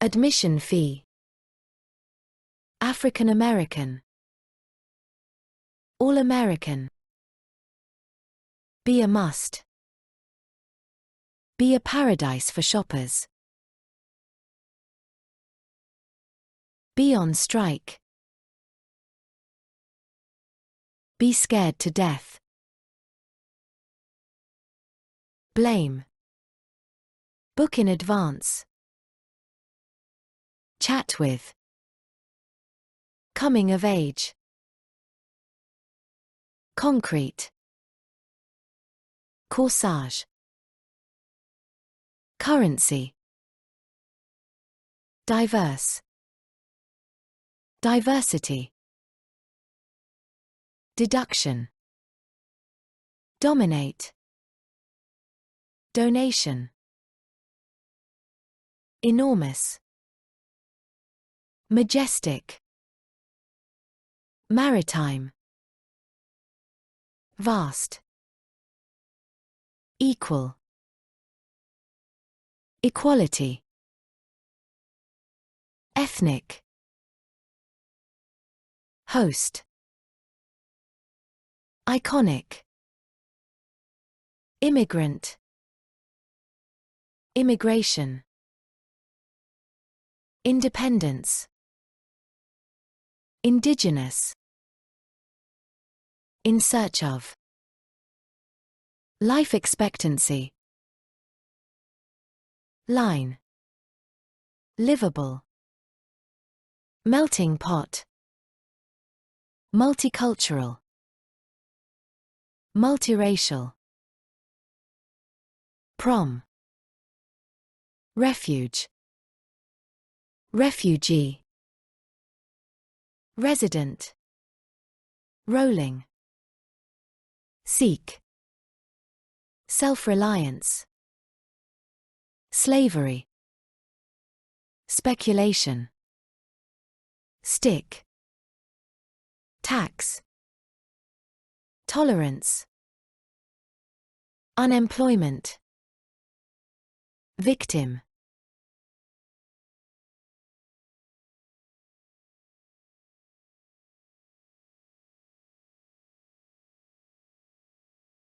Admission fee. African American. All American. Be a must. Be a paradise for shoppers. Be on strike. Be scared to death. Blame. Book in advance. Chat with. Coming of age. Concrete. Corsage. Currency. Diverse. Diversity. Deduction. Dominate. Donation. Enormous. Majestic. Maritime. Vast. Equal. Equality. Ethnic. Host. Iconic. Immigrant. Immigration. Independence. Indigenous. In search of. Life expectancy. Line. Livable. Melting pot. Multicultural. Multiracial. Prom. Refuge. Refugee. Resident. Rolling. Seek. Self-reliance. Slavery. Speculation. Stick. Tax. Tolerance. Unemployment. Victim.